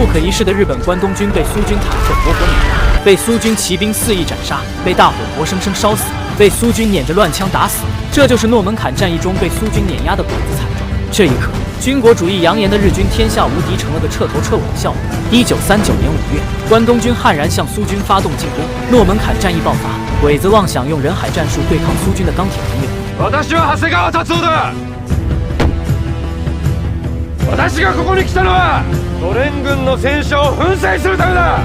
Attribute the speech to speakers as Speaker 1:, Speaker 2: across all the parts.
Speaker 1: 不可一世的日本关东军被苏军坦克活活碾压，被苏军骑兵肆意斩杀，被大火活生生烧死，被苏军撵着乱枪打死。这就是诺门坎战役中被苏军碾压的鬼子惨状。这一刻，军国主义扬言的日军天下无敌成了个彻头彻尾的笑话。1939年5月，关东军悍然向苏军发动进攻，诺门坎战役爆发。鬼子妄想用人海战术对抗苏军的钢铁洪流。
Speaker 2: 私は長谷川達夫だ。私がここに来たのはソ連軍の戦車を粉砕するためだ。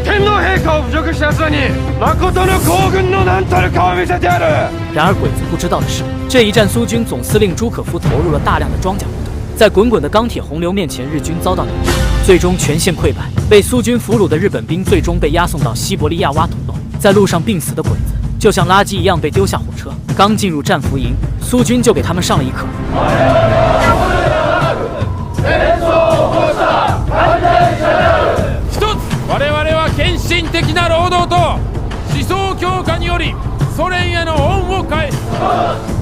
Speaker 2: 天皇陛下を侮辱した奴らに誠の皇軍の何たるかを見せてやる。
Speaker 1: 然而鬼子不知道的是，这一战苏军总司令朱可夫投入了大量的装甲部队，在滚滚的钢铁洪流面前，日军遭到碾压，最终全线溃败。被苏军俘虏的日本兵最终被押送到西伯利亚挖土洞，在路上病死的鬼子就像垃圾一样被丢下火车。刚进入战俘营，苏军就给他们上了一课。
Speaker 3: 我々は献身的な労働と思想強化によりソ連への恩を返す。我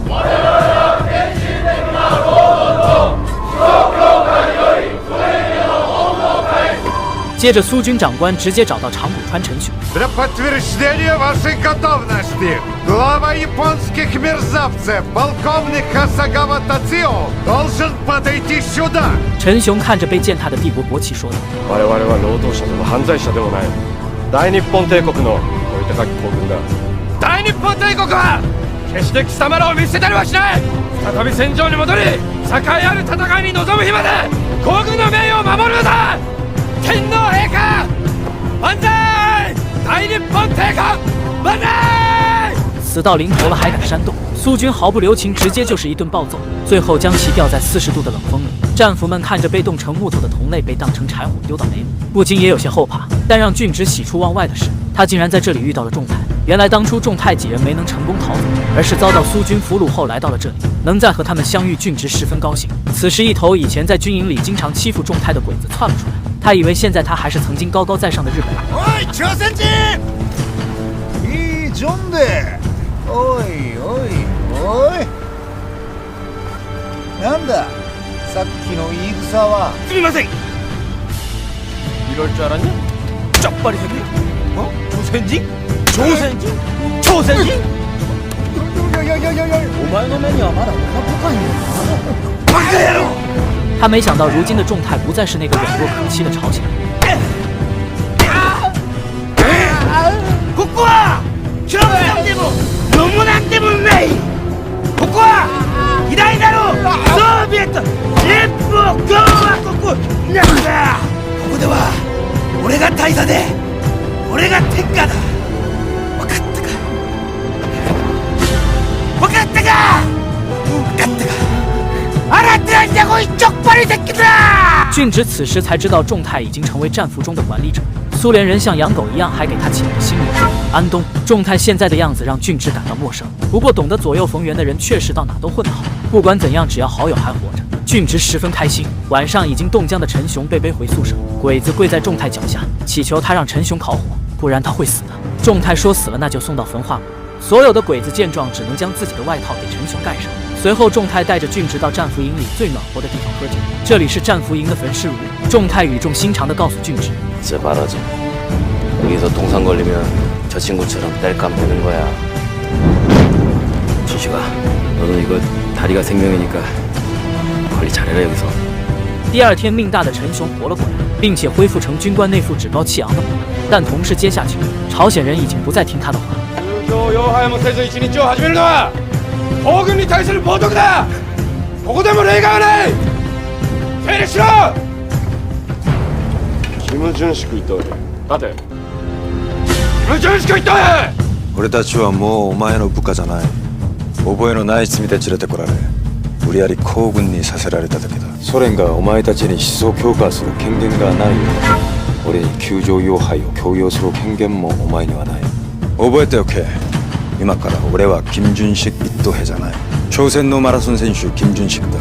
Speaker 3: 々は献身的な労働と思想強化によりソ連への恩を返す。
Speaker 1: 接着，苏军长官直接找到长谷川陈雄。
Speaker 4: Для подтверждения вашей готовности глава японских мерзавцев полковник Хасагава Тацио должен подойти сюда。
Speaker 1: 陈雄看着被践踏的帝国国旗说道：“
Speaker 2: 我々は労働者でも犯罪者でもない大日本帝国のおいたかき皇軍だ。大日本帝国は決して貴様らを見捨てたりはしない。再び戦場に戻り、栄えある戦いに臨む日まで皇軍の名誉を守るのだ。天皇陛下万歳！大日本帝国万歳！”
Speaker 1: 死到临头了还敢煽动，苏军毫不留情，直接就是一顿暴揍，最后将其吊在40度的冷风里。战俘们看着被冻成木头的同类被当成柴火丢到煤里，不禁也有些后怕。但让俊直喜出望外的是，他竟然在这里遇到了仲泰。原来当初仲泰几人没能成功逃走，而是遭到苏军俘虏后来到了这里，能再和他们相遇，俊直十分高兴。此时一头以前在军营里经常欺负仲泰的鬼子窜了出来，他以为现在他还是曾经高高在上的日本人。
Speaker 4: おい朝鮮人、いいジョンで、おいおいおい、なんださっきの言い草は。
Speaker 2: すみません。이럴 줄 알았냐? 쩍발이 새끼. 어? 조선진? 조선진? 조선진?
Speaker 4: お前の目にはまだ俺が深いんだ。
Speaker 2: バカ野郎！
Speaker 1: 他没想到如今的仲泰不再是那个软弱可欺的朝鲜人。
Speaker 2: ここは黒部なんでも野茂なんでもない。ここは偉大なるソビエト連邦共和国なんだ。ここでは俺が大佐で俺が天下だ。分かったか？分かったか？分かったか？新手人家こいちょっぱりできた。
Speaker 1: 俊直此时才知道仲泰已经成为战俘中的管理者，苏联人像养狗一样，还给他起了个新名安东。仲泰现在的样子让俊直感到陌生，不过懂得左右逢源的人确实到哪都混得好。不管怎样，只要好友还活着，俊直十分开心。晚上已经冻僵的陈雄被背回宿舍，鬼子跪在仲泰脚下，祈求他让陈雄烤火，不然他会死的。仲泰说死了那就送到焚化炉。所有的鬼子见状，只能将自己的外套给陈雄盖上。随后，仲泰带着俊直到战俘营里最暖和的地方喝酒，这里是战俘营的焚尸炉。仲泰语重心长地告诉俊直：“
Speaker 5: 这말하죠. 여기서 동상 걸리면 저 친구처럼 땔감 되는 거야. 준식아, 너도 이거 다리가 생명이니까 관리 잘해라 여기서.”
Speaker 1: 第二天，命大的陈雄活了过来，并且恢复成军官那副趾高气扬的模样。但同是阶下囚，朝鲜人已经不再听他的话。
Speaker 2: 宗教要拝もせず一日を始めるのは皇軍に対する冒涜だ。ここでも例外はない。整理しろ。キム・ジュンシク言ったわけ。待て。キム・ジュンシク言ったわけ。
Speaker 6: 俺たちはもうお前の部下じゃない。覚えのない罪で連れてこられ、無理やり皇軍にさせられただけだ。ソ連がお前たちに思想強化する権限がないよ。俺に救助要拝を強要する権限もお前にはない。覚えておけ。今から俺は金俊식一等兵じゃない。朝鮮のマラソン選手金俊식だ。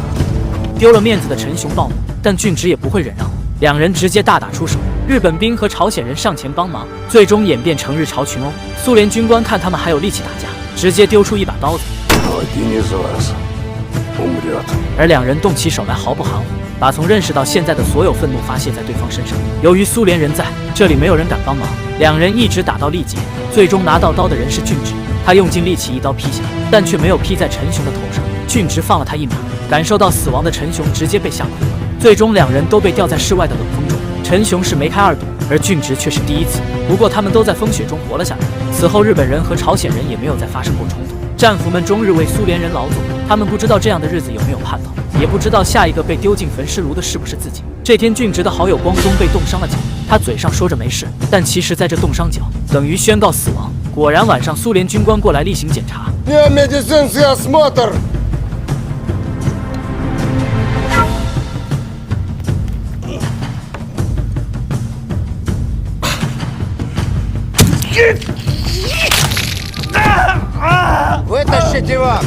Speaker 1: 丢了面子的陈雄暴怒，但俊直也不会忍让，两人直接大打出手。日本兵和朝鲜人上前帮忙，最终演变成日朝群殴。苏联军官看他们还有力气打架，直接丢出一把刀子，而两人动起手来毫不含糊。把从认识到现在的所有愤怒发泄在对方身上。由于苏联人在这里，没有人敢帮忙，两人一直打到力竭，最终拿到刀的人是俊直，他用尽力气一刀劈下，但却没有劈在陈雄的头上。俊直放了他一马，感受到死亡的陈雄直接被吓哭了。最终两人都被吊在室外的冷风中，陈雄是梅开二度，而俊直却是第一次。不过他们都在风雪中活了下来。此后日本人和朝鲜人也没有再发生过冲突。战俘们终日为苏联人劳作，他们不知道这样的日子有没有盼头，也不知道下一个被丢进焚尸炉的是不是自己。这天俊直的好友光宗被冻伤了脚，他嘴上说着没事，但其实在这冻伤脚等于宣告死亡。果然晚上苏联军官过来例行检查。
Speaker 4: Вытащите его!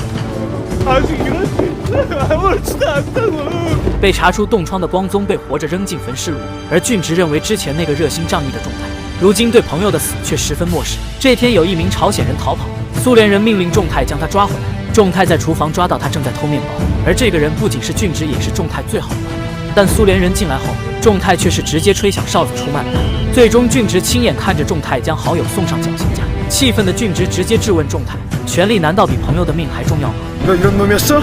Speaker 1: 被查出冻疮的光宗被活着扔进焚尸炉，而俊直认为之前那个热心仗义的仲泰，如今对朋友的死却十分漠视。这天有一名朝鲜人逃跑，苏联人命令仲泰将他抓回来。仲泰在厨房抓到他正在偷面包，而这个人不仅是俊直，也是仲泰最好的朋友。但苏联人进来后，仲泰却是直接吹响哨子出卖了他。最终俊直亲眼看着仲泰将好友送上绞刑架，气愤的俊直直接质问仲泰：权力难道比朋友的命还重要吗？
Speaker 6: 너 이런 놈이었어?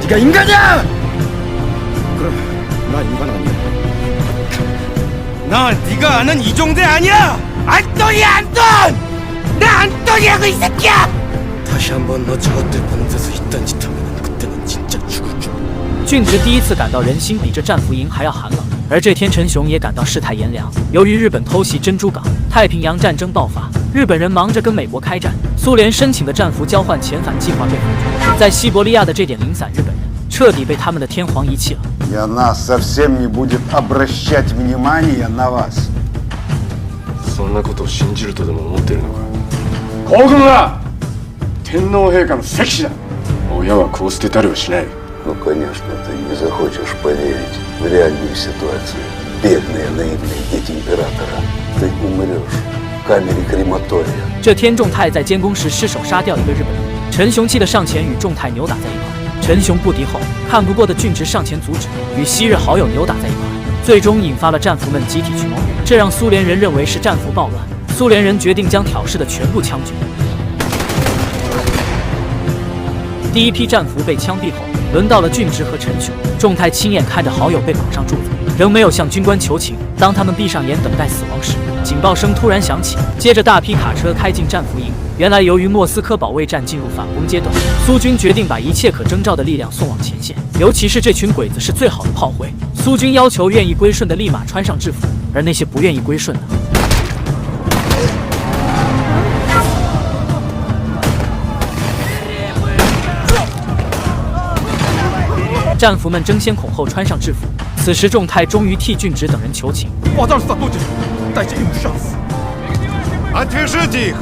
Speaker 6: 네가 인간이야! 그럼 나 인간 아니야.
Speaker 7: 나 네가 아는 이종대 아니야! 안돈이야 안돈! 나 안돈이라고 이 새끼야!
Speaker 6: 다시 한번 너 저것들 보는 데서 이딴 짓 하면 그때는 진짜 죽을 줄.
Speaker 1: 俊直第一次感到人心比这战俘营还要寒冷，而这天陈雄也感到世态炎凉。由于日本偷袭珍珠港，太平洋战争爆发，日本人忙着跟美国开战，苏联申请的战俘交换遣返计划被否决。在西伯利亚的这点零散日本人彻底被他们的天皇遗弃了。
Speaker 4: И она совсем не будет обращать внимания на вас.
Speaker 2: そんなことを信じるとでも思ってるのか。皇軍は天皇陛下の石子だ。親はこう捨てたりはしない。
Speaker 8: Ну, конечно, ты не захочешь поверить в реальную ситуацию. Бедные наивные дети императора. Ты умрешь в камере крематория.
Speaker 1: 这天，仲泰在监工时失手杀掉一个日本人，陈雄气得上前与仲泰扭打在一块。陈雄不敌后，看不过的俊直上前阻止，与昔日好友扭打在一块，最终引发了战俘们集体群殴，这让苏联人认为是战俘暴乱。苏联人决定将挑事的全部枪决。第一批战俘被枪毙后，轮到了俊直和陈雄。仲泰亲眼看着好友被绑上柱子，仍没有向军官求情。当他们闭上眼等待死亡时，警报声突然响起，接着大批卡车开进战俘营。原来，由于莫斯科保卫战进入反攻阶段，苏军决定把一切可征召的力量送往前线，尤其是这群鬼子是最好的炮灰。苏军要求愿意归顺的立马穿上制服，而那些不愿意归顺的，战俘们争先恐后穿上制服。此时，仲泰终于替俊直等人求情。
Speaker 7: Дайте им шанс.
Speaker 2: Отвяжите их!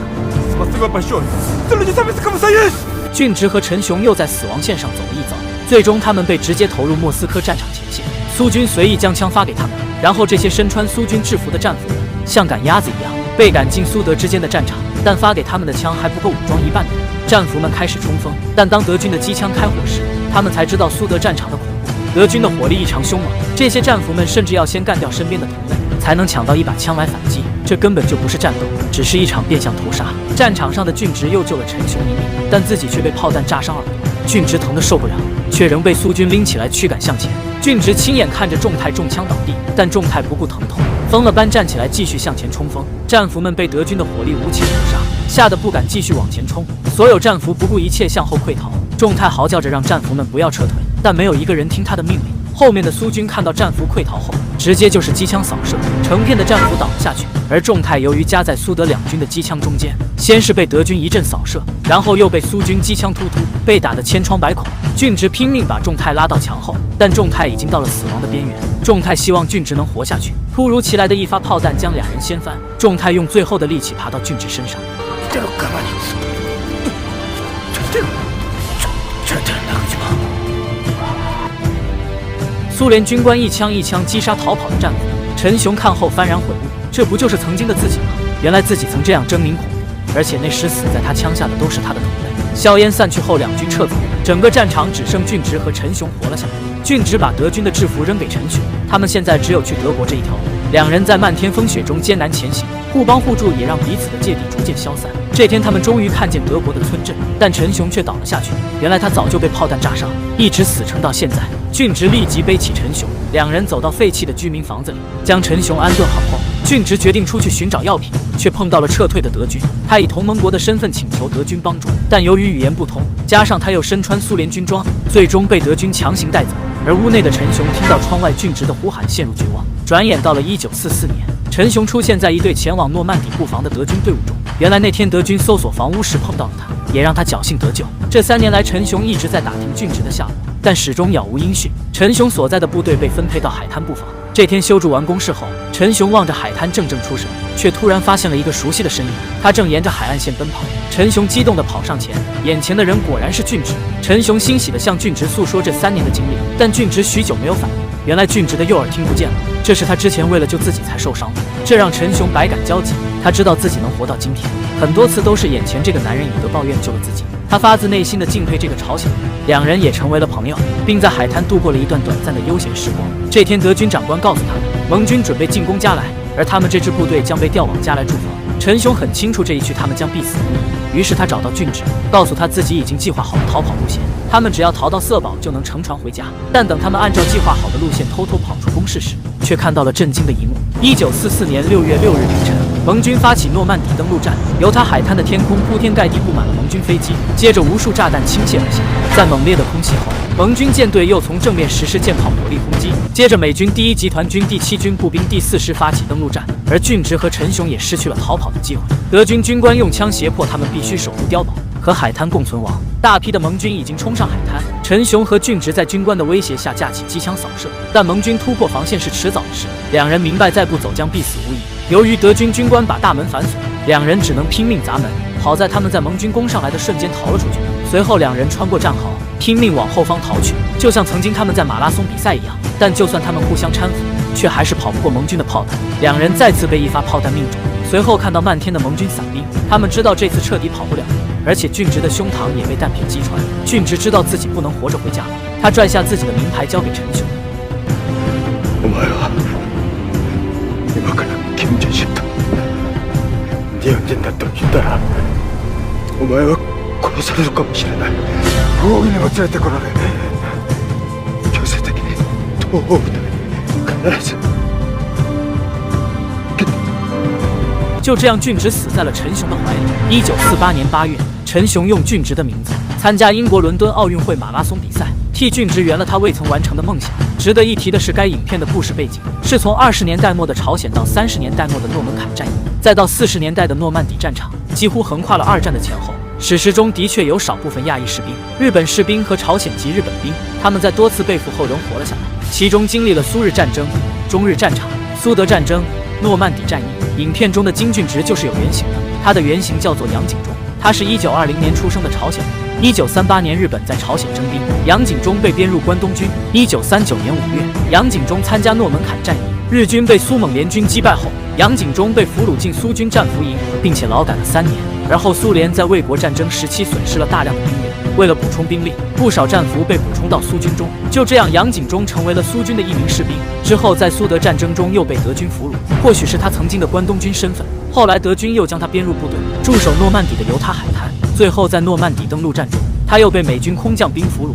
Speaker 7: Спасибо большое. Ты люди Советского Союза.
Speaker 1: 俊直和陈雄又在死亡线上走了一遭，最终他们被直接投入莫斯科战场前线。苏军随意将枪发给他们，然后这些身穿苏军制服的战俘们像赶鸭子一样被赶进苏德之间的战场，但发给他们的枪还不够武装一半的人。战俘们开始冲锋，但当德军的机枪开火时，他们才知道苏德战场的恐怖。德军的火力异常凶猛，这些战俘们甚至要先干掉身边的同类，才能抢到一把枪来反击。这根本就不是战斗，只是一场变相屠杀。战场上的俊直又救了陈雄一命，但自己却被炮弹炸伤耳朵。俊直疼得受不了，却仍被苏军拎起来驱赶向前。俊直亲眼看着仲泰中枪倒地，但仲泰不顾疼痛，疯了般站起来继续向前冲锋。战俘们被德军的火力无情屠杀，吓得不敢继续往前冲。所有战俘不顾一切向后溃逃。仲泰嚎叫着让战俘们不要撤退，但没有一个人听他的命令。后面的苏军看到战俘溃逃后，直接就是机枪扫射，成片的战俘倒了下去。而仲泰由于夹在苏德两军的机枪中间，先是被德军一阵扫射，然后又被苏军机枪突突，被打得千疮百孔。俊直拼命把仲泰拉到墙后，但仲泰已经到了死亡的边缘。仲泰希望俊直能活下去，突如其来的一发炮弹将两人掀翻。仲泰用最后的力气爬到俊直身上。苏联军官一枪一枪击杀逃跑的战俘。陈雄看后幡然悔悟，这不就是曾经的自己吗？原来自己曾这样狰狞恐怖，而且那时死在他枪下的都是他的同类。硝烟散去后，两军撤走，整个战场只剩俊直和陈雄活了下来。俊直把德军的制服扔给陈雄，他们现在只有去德国这一条路。两人在漫天风雪中艰难前行，互帮互助也让彼此的芥蒂逐渐消散。这天，他们终于看见德国的村镇，但陈雄却倒了下去。原来他早就被炮弹炸伤，一直死撑到现在。俊直立即背起陈雄，两人走到废弃的居民房子里，将陈雄安顿好后，俊直决定出去寻找药品，却碰到了撤退的德军。他以同盟国的身份请求德军帮助，但由于语言不通，加上他又身穿苏联军装，最终被德军强行带走。而屋内的陈雄听到窗外俊直的呼喊，陷入绝望。转眼到了1944年，陈雄出现在一队前往诺曼底布防的德军队伍中。原来那天德军搜索房屋时碰到了他，也让他侥幸得救。这3年来，陈雄一直在打听俊直的下落，但始终杳无音讯。陈雄所在的部队被分配到海滩布防。这天修筑完工事后，陈雄望着海滩怔怔出神，却突然发现了一个熟悉的身影。他正沿着海岸线奔跑。陈雄激动地跑上前，眼前的人果然是俊直。陈雄欣喜地向俊直诉说这3年的经历，但俊直许久没有反应。原来俊直的右耳听不见了，这是他之前为了救自己才受伤的，这让陈雄百感交集。他知道自己能活到今天，很多次都是眼前这个男人以德报怨救了自己。他发自内心的敬佩这个朝鲜人，两人也成为了朋友，并在海滩度过了一段短暂的悠闲时光。这天，德军长官告诉他们，盟军准备进攻加莱，而他们这支部队将被调往加莱驻防。陈雄很清楚这一去他们将必死无疑，于是他找到俊直，告诉他自己已经计划好了逃跑路线，他们只要逃到色堡就能乘船回家。但等他们按照计划好的路线偷偷跑出工事时，却看到了震惊的一幕。1944年6月6日凌晨，盟军发起诺曼底登陆战，犹他海滩的天空铺天盖地布满了盟军飞机，接着无数炸弹倾泻而下。在猛烈的空袭后，盟军舰队又从正面实施舰炮火力轰击，接着美军第1集团军第7军步兵第4师发起登陆战，而俊直和陈雄也失去了逃跑的机会。德军军官用枪胁迫他们必须守住碉堡，和海滩共存亡。大批的盟军已经冲上海滩，陈雄和俊直在军官的威胁下架起机枪扫射，但盟军突破防线是迟早的事，两人明白再不走将必死无疑。由于德军军官把大门反锁，两人只能拼命砸门。好在他们在盟军攻上来的瞬间逃了出去，随后两人穿过战壕，拼命往后方逃去，就像曾经他们在马拉松比赛一样。但就算他们互相搀扶，却还是跑不过盟军的炮弹，两人再次被一发炮弹命中。随后看到漫天的盟军伞兵，他们知道这次彻底跑不了，而且俊直的胸膛也被弹片击穿。俊直知道自己不能活着回家了，他拽下自己的名牌交给陈雄。
Speaker 6: お前は今から金正氏と日本人だと言ったら、お前は殺されるかもしれない。奥義にも連れてこられ、強制的に東北で必ず。
Speaker 1: 就这样，俊直死在了陈雄的怀里。1948年8月，陈雄用俊直的名字参加英国伦敦奥运会马拉松比赛，替俊直圆了他未曾完成的梦想。值得一提的是，该影片的故事背景是从20年代末的朝鲜到30年代末的诺门坎战役，再到40年代的诺曼底战场，几乎横跨了2战的前后。史实中的确有少部分亚裔士兵、日本士兵和朝鲜籍日本兵，他们在多次被俘后仍活了下来，其中经历了苏日战争、中日战场、苏德战争、诺曼底战役。影片中的金俊直就是有原型的，他的原型叫做杨景忠，他是1920年出生的朝鲜人。1938年日本在朝鲜征兵，杨景忠被编入关东军。1939年5月，杨景忠参加诺门坎战役，日军被苏蒙联军击败后，杨景忠被俘虏进苏军战俘营，并且劳改了3年。而后苏联在卫国战争时期损失了大量的兵力，为了补充兵力，不少战俘被补充到苏军中。就这样，杨景忠成为了苏军的一名士兵。之后在苏德战争中又被德军俘虏，或许是他曾经的关东军身份，后来德军又将他编入部队，驻守诺曼底的犹他海滩。最后在诺曼底登陆战中，他又被美军空降兵俘虏，